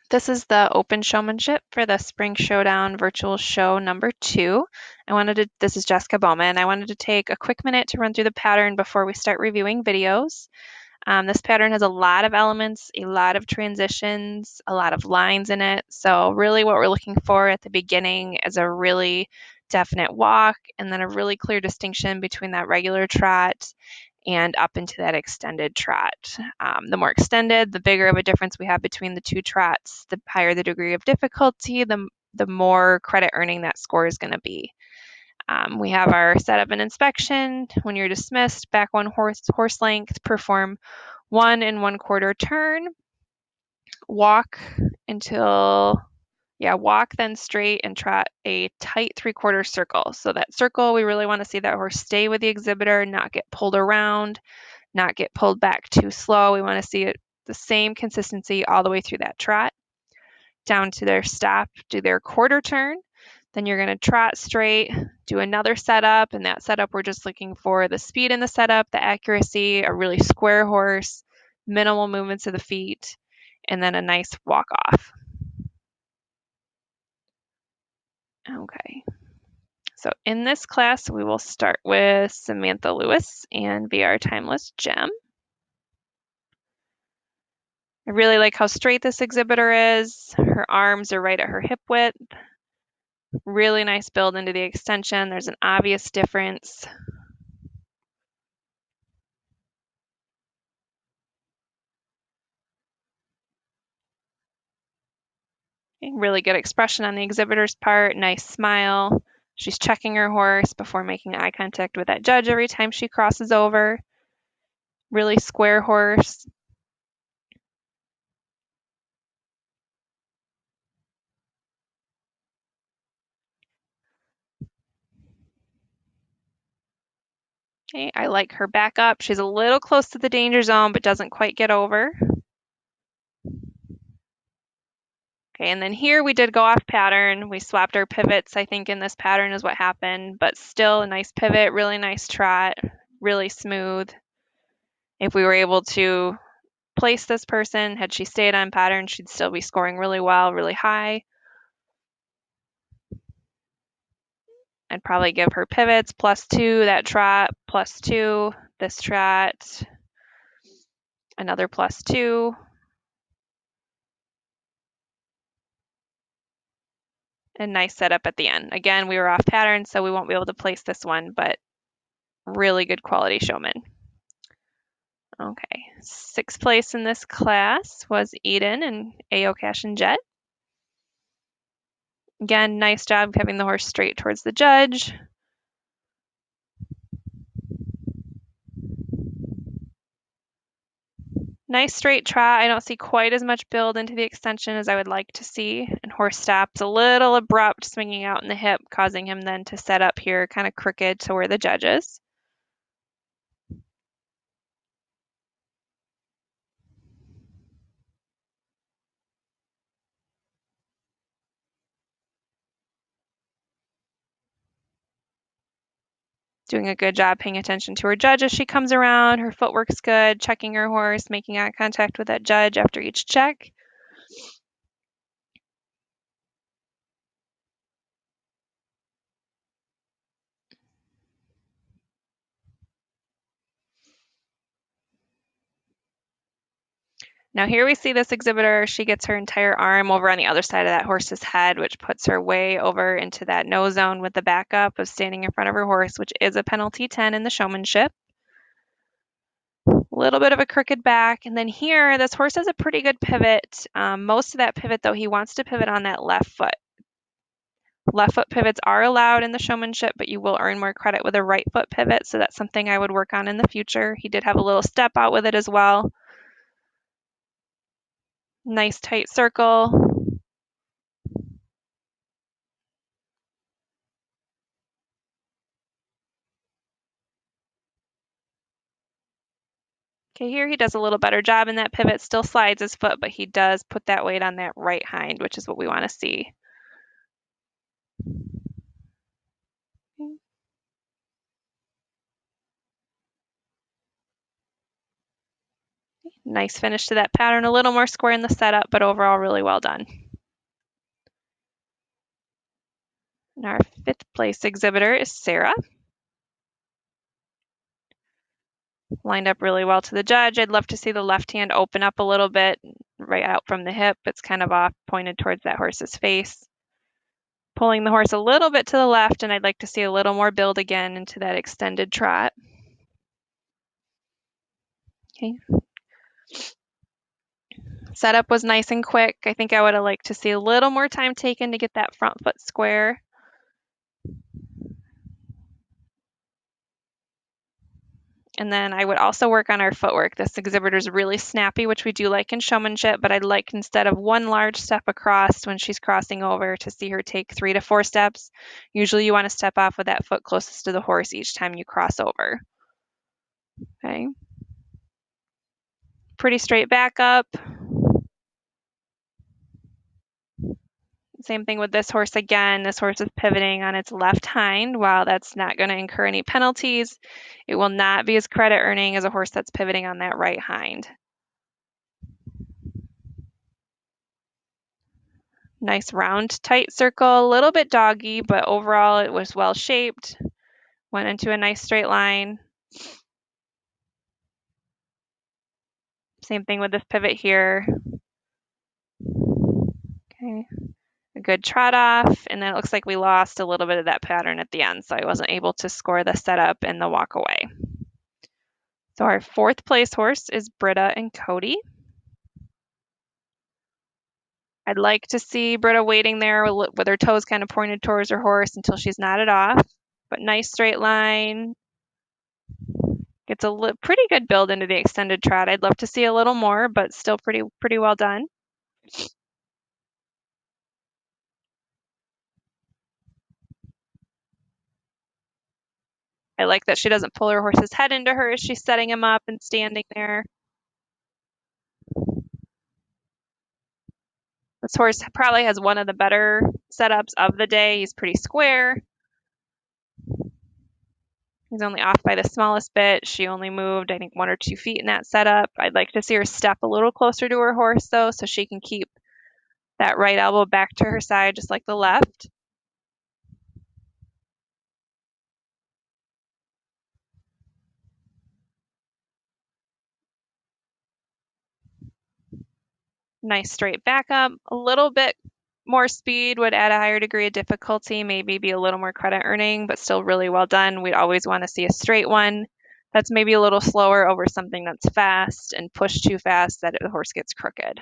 This is the open showmanship for the Spring Showdown virtual show number 2. This is Jessica Bowman. I wanted to take a quick minute to run through the pattern before we start reviewing videos. This pattern has a lot of elements, a lot of transitions, a lot of lines in it. So really what we're looking for at the beginning is a really definite walk and then a really clear distinction between that regular trot and up into that extended trot. The more extended, the bigger of a difference we have between the two trots, the higher the degree of difficulty, the more credit earning that score is going to be. We have our setup and inspection. When you're dismissed, back one horse length, perform 1 1/4 turn, walk walk then straight and trot a tight 3/4 circle. So that circle, we really want to see that horse stay with the exhibitor, not get pulled around, not get pulled back too slow. We want to see it the same consistency all the way through that trot. Down to their stop, do their quarter turn. Then you're going to trot straight, do another setup. And that setup, we're just looking for the speed in the setup, the accuracy, a really square horse, minimal movements of the feet, and then a nice walk off. Okay. So in this class, we will start with Samantha Lewis and be our timeless gem. I really like how straight this exhibitor is. Her arms are right at her hip width. Really nice build into the extension. There's an obvious difference. Really good expression on the exhibitor's part. Nice smile. She's checking her horse before making eye contact with that judge every time she crosses over. Really square horse. Okay, I like her back up. She's a little close to the danger zone, but doesn't quite get over. Okay, and then here we did go off pattern. We swapped our pivots, I think, in this pattern is what happened, but still a nice pivot, really nice trot, really smooth. If we were able to place this person, had she stayed on pattern, she'd still be scoring really well, really high. I'd probably give her pivots +2, that trot +2, this trot, another +2. And nice setup at the end. Again, we were off pattern, so we won't be able to place this one, but really good quality showman. Okay, 6th place in this class was Eden and AO Cash and Jet. Again, nice job having the horse straight towards the judge. Nice straight trot. I don't see quite as much build into the extension as I would like to see. And horse stops a little abrupt, swinging out in the hip, causing him then to set up here kind of crooked to where the judge is. Doing a good job paying attention to her judge as she comes around. Her footwork's good, checking her horse, making eye contact with that judge after each check. Now here we see this exhibitor, she gets her entire arm over on the other side of that horse's head, which puts her way over into that no zone with the backup of standing in front of her horse, which is a penalty 10 in the showmanship. A little bit of a crooked back. And then here, this horse has a pretty good pivot. Most of that pivot, though, he wants to pivot on that left foot. Left foot pivots are allowed in the showmanship, but you will earn more credit with a right foot pivot. So that's something I would work on in the future. He did have a little step out with it as well. Nice tight circle. Okay, here he does a little better job in that pivot, still slides his foot, but he does put that weight on that right hind, which is what we want to see. Nice finish to that pattern, a little more square in the setup, but overall really well done. And our 5th place exhibitor is Sarah. Lined up really well to the judge. I'd love to see the left hand open up a little bit right out from the hip. It's kind of off, pointed towards that horse's face. Pulling the horse a little bit to the left, and I'd like to see a little more build again into that extended trot. Okay. Setup was nice and quick. I think I would have liked to see a little more time taken to get that front foot square. And then I would also work on our footwork. This exhibitor is really snappy, which we do like in showmanship, but I'd like, instead of one large step across when she's crossing over, to see her take 3 to 4 steps. Usually you want to step off with that foot closest to the horse each time you cross over. Okay. Pretty straight back up. Same thing with this horse again. This horse is pivoting on its left hind. While that's not going to incur any penalties, it will not be as credit earning as a horse that's pivoting on that right hind. Nice round, tight circle, a little bit doggy, but overall it was well shaped. Went into a nice straight line. Same thing with this pivot here. Okay. A good trot off, and then it looks like we lost a little bit of that pattern at the end, so I wasn't able to score the setup and the walk away. So our 4th place horse is Britta and Cody. I'd like to see Britta waiting there with her toes kind of pointed towards her horse until she's nodded off. But nice straight line. Gets a pretty good build into the extended trot. I'd love to see a little more, but still pretty well done. I like that she doesn't pull her horse's head into her as she's setting him up and standing there. This horse probably has one of the better setups of the day. He's pretty square. He's only off by the smallest bit. She only moved, I think, 1 or 2 feet in that setup. I'd like to see her step a little closer to her horse, though, so she can keep that right elbow back to her side, just like the left. Nice straight back up. A little bit more speed would add a higher degree of difficulty, maybe be a little more credit earning, but still really well done. We'd always want to see a straight one that's maybe a little slower over something that's fast, and push too fast that the horse gets crooked.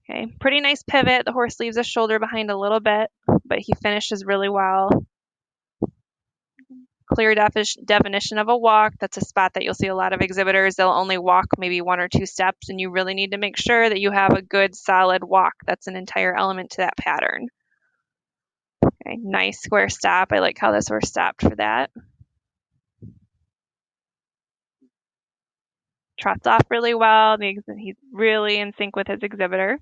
Okay, pretty nice pivot. The horse leaves his shoulder behind a little bit, but he finishes really well. Clear definition of a walk. That's a spot that you'll see a lot of exhibitors. They'll only walk maybe 1 or 2 steps, and you really need to make sure that you have a good solid walk. That's an entire element to that pattern. Okay, nice square stop. I like how this horse stopped for that. Trots off really well. He's really in sync with his exhibitor.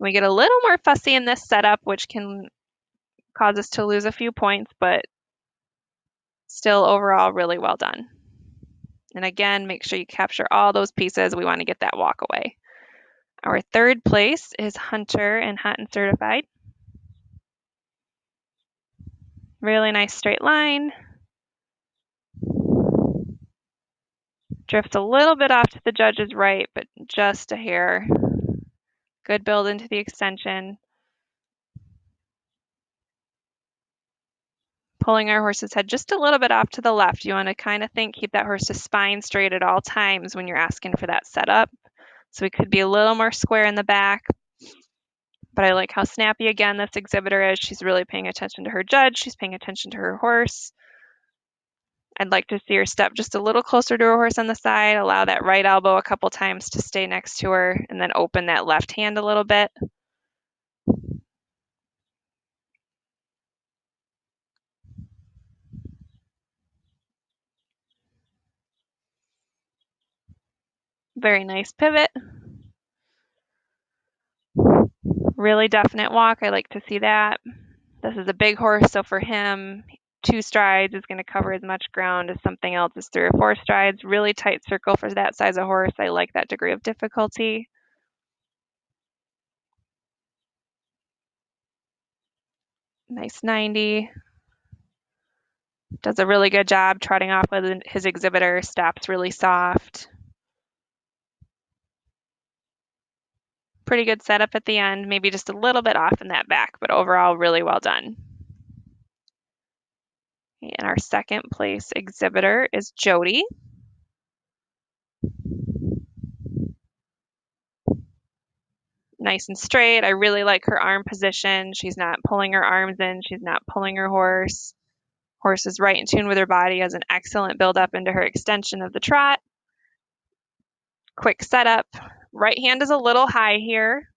We get a little more fussy in this setup, which can cause us to lose a few points, but still overall really well done. And again, make sure you capture all those pieces. We want to get that walk away. Our 3rd place is Hunter and Hot and Certified. Really nice straight line. Drifts a little bit off to the judge's right, but just a hair. Good build into the extension. Pulling our horse's head just a little bit off to the left. You want to kind of keep that horse's spine straight at all times when you're asking for that setup. So we could be a little more square in the back. But I like how snappy, again, this exhibitor is. She's really paying attention to her judge. She's paying attention to her horse. I'd like to see her step just a little closer to her horse on the side, allow that right elbow a couple times to stay next to her, and then open that left hand a little bit. Very nice pivot. Really definite walk. I like to see that. This is a big horse, so for him, 2 strides is going to cover as much ground as something else is 3 or 4 strides. Really tight circle for that size of horse. I like that degree of difficulty. Nice 90. Does a really good job trotting off with his exhibitor. Stops really soft. Pretty good setup at the end, maybe just a little bit off in that back, but overall really well done. And our second place exhibitor is Jody. Nice and straight. I really like her arm position. She's not pulling her arms in. She's not pulling her horse. Horse is right in tune with her body, has an excellent build up into her extension of the trot. Quick setup. Right hand is a little high here.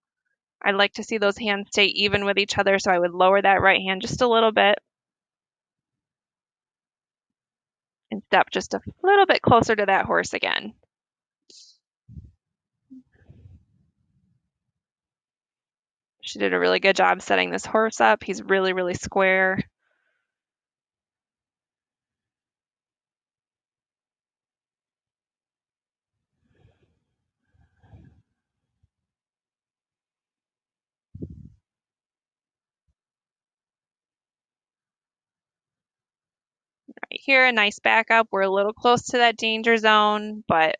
I'd like to see those hands stay even with each other, so I would lower that right hand just a little bit and step just a little bit closer to that horse again. She did a really good job setting this horse up. He's really, really square. Right here, a nice backup. We're a little close to that danger zone, but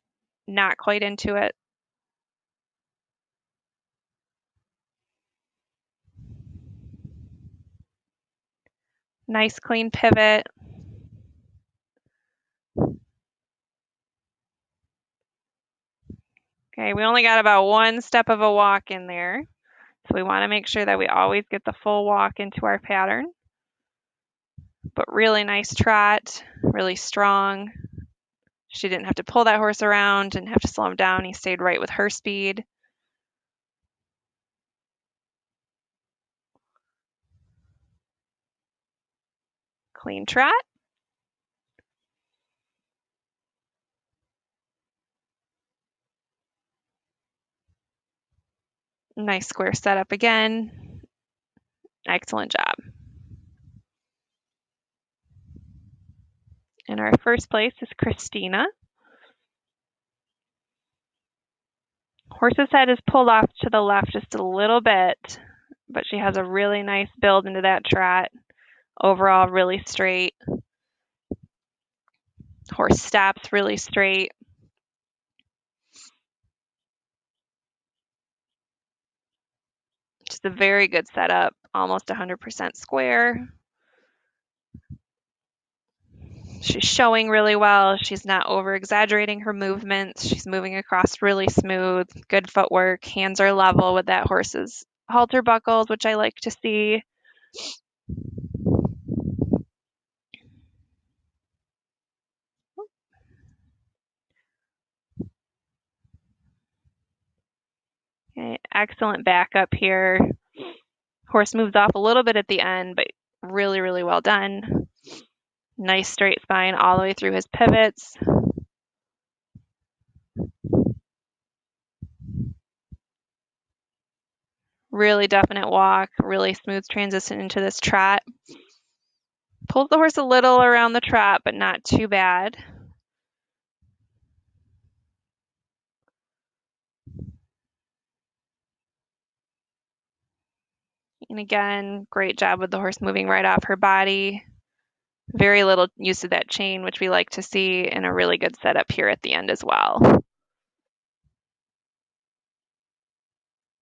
not quite into it. Nice clean pivot. Okay, we only got about 1 step of a walk in there. So we want to make sure that we always get the full walk into our pattern. But really nice trot, really strong. She didn't have to pull that horse around, didn't have to slow him down. He stayed right with her speed. Clean trot. Nice square setup again. Excellent job. And our first place is Christina. Horse's head is pulled off to the left just a little bit, but she has a really nice build into that trot. Overall, really straight. Horse stops really straight. Just a very good setup, almost 100% square. She's showing really well. She's not over exaggerating her movements. She's moving across really smooth, good footwork. Hands are level with that horse's halter buckles, which I like to see. Okay, excellent backup here. Horse moves off a little bit at the end, but really, really well done. Nice straight spine all the way through his pivots. Really definite walk, really smooth transition into this trot. Pulls the horse a little around the trot, but not too bad. And again, great job with the horse moving right off her body. Very little use of that chain, which we like to see, and a really good setup here at the end as well.